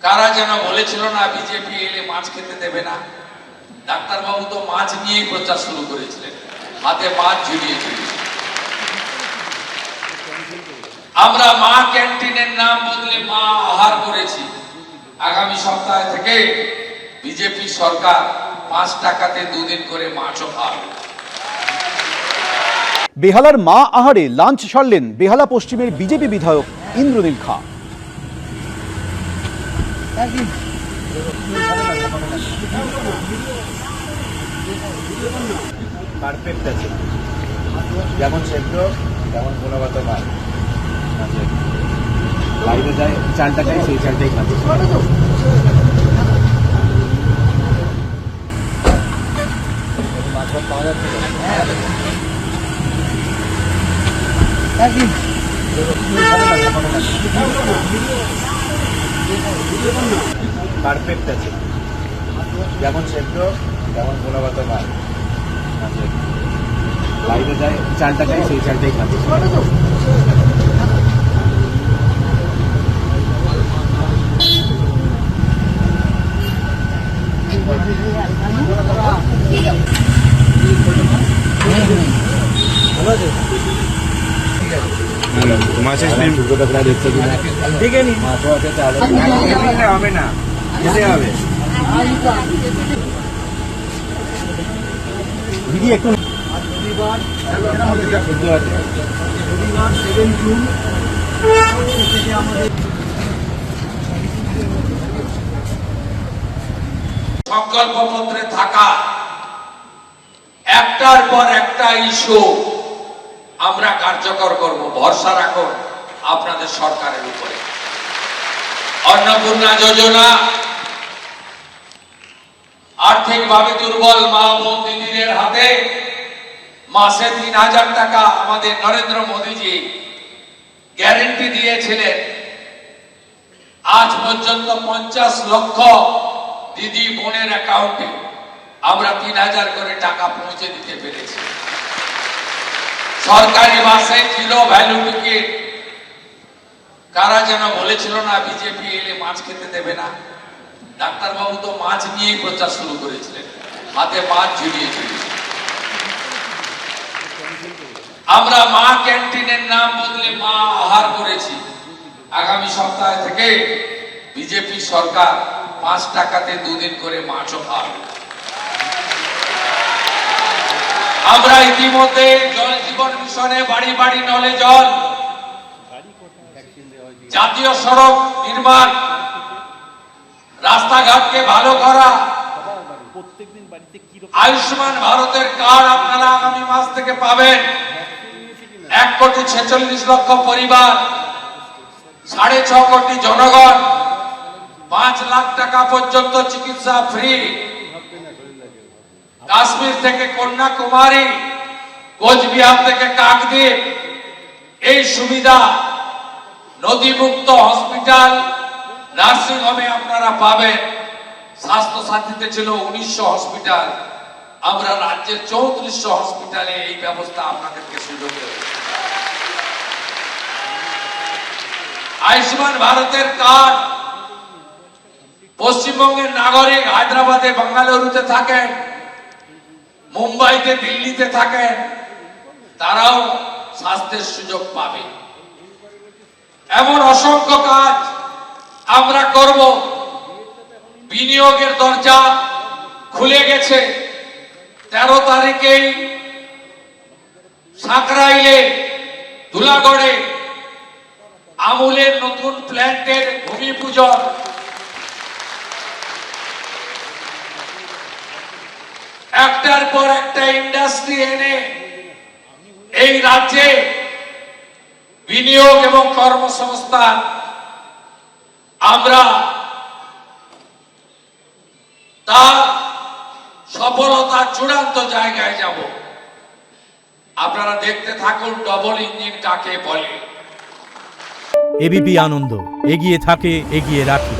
কারা যেন বলেছিল না বিজেপি এলে মাছ খেতে দেবে না। ডাক্তারবাবু তো মাছ নিয়েই প্রচার শুরু করেছিলেন, হাতে মাছ ঝুলিয়ে ঝুলিয়ে। আমরা মা ক্যান্টিনের নাম বদলে মা আহার করেছি। আগামী সপ্তাহ থেকে বিজেপি সরকার 5 টাকাতে 2 দিন করে মাছও খাওয়াবে। বেহালার মা আহারে লাঞ্চ সারলেন বেহালা পশ্চিমের বিজেপি বিধায়ক ইন্দ্রনীল খা। পারফেক্ট আছে, যেমন সেদ্ধ তেমন গুণগত মান। বাইরে যায় চালটা খাই, সেই চালটাই খাবে। মাছ পাওয়া যাচ্ছে পারফেক্ট আছে, যেমন সেদ্ধ তেমন গুণগত মান। বাইরে যায় চালটা খাই, সেই চালটাই খাবে। মাছের দেখে নি হবে না, খেতে হবে দিদি একটু। সংকল্পপত্রে থাকা একটার পর একটা ইস্যু আমরা কার্যকর করব। ভরসা রাখুন আপনাদের সরকারের উপরে। অন্নপূর্ণা যোজনা, আর্থিকভাবে দুর্বল মা বোন দিদিদের হাতে মাসে 3000 টাকা আমাদের নরেন্দ্র মোদীজি গ্যারেন্টি দিয়েছিলেন। আজ পর্যন্ত 50 লক্ষ দিদি বোনের অ্যাকাউন্টে আমরা 3000 করে টাকা পৌঁছে দিতে পেরেছি। সরকারি বাসে 0 ভ্যালু টিকিট। কারা যেন বলেছিল না বিজেপি এলে মাছ খেতে দেবে না। ডাক্তারবাবু তো মাছ নিয়েই প্রচার শুরু করেছিলেন, হাতে মাছ ঝুলিয়ে ঝুলিয়ে। আমরা মা ক্যান্টিনের নাম বদলে মা আহার করেছি। আগামী সপ্তাহ থেকে বিজেপি সরকার 5 টাকাতে 2 দিন করে মাছও খাওয়াবে। আমরা ইতিমধ্যে জল জীবন মিশনে বাড়ি বাড়ি নলে জল, জাতীয় সড়ক নির্মাণ, রাস্তাঘাটকে ভালো করা, আয়ুষ্মান ভারতের কার্ড আপনারা আগামী মাস থেকে পাবেন। 1,46,00,000 পরিবার, 6.5 কোটি জনগণ, 5 লাখ টাকা পর্যন্ত চিকিৎসা ফ্রি। কাশ্মীর থেকে কন্যাকুমারী, কোচবিহার থেকে কাকদ্বীপ, এই সুবিধা নদীমুক্ত হসপিটাল, নার্সিং হোমে আপনারা পাবেন। স্বাস্থ্য সাথীতে ছিল 1900 হসপিটাল, আমরা রাজ্যের 3400 হসপিটালে এই ব্যবস্থা আপনাদেরকে সুযোগ দেব। আয়ুষ্মান ভারতের কার্ড, পশ্চিমবঙ্গের নাগরিক হায়দ্রাবাদে বেঙ্গালুরুতে থাকেন, মুম্বাইতে দিল্লিতে থাকেন, তারাও স্বাস্থ্যের সুযোগ পাবে। এমন অসংখ্য কাজ আমরা করব। বিনিয়োগের দরজা খুলে গেছে। 13 তারিখেই সাঁকরাইলে, ধুলাগড়ে আমুলের নতুন প্ল্যান্টের ভূমি পূজন। একটার পর একটা ইন্ডাস্ট্রি এনে এই রাজ্যে বিনিয়োগ এবং কর্মসংস্থান আমরা তার সফলতা চূড়ান্ত জায়গায় যাব। আপনারা দেখতে থাকুন ডবল ইঞ্জিন কাকে বলে। এবিপি আনন্দ, এগিয়ে থাকে, এগিয়ে রাখে।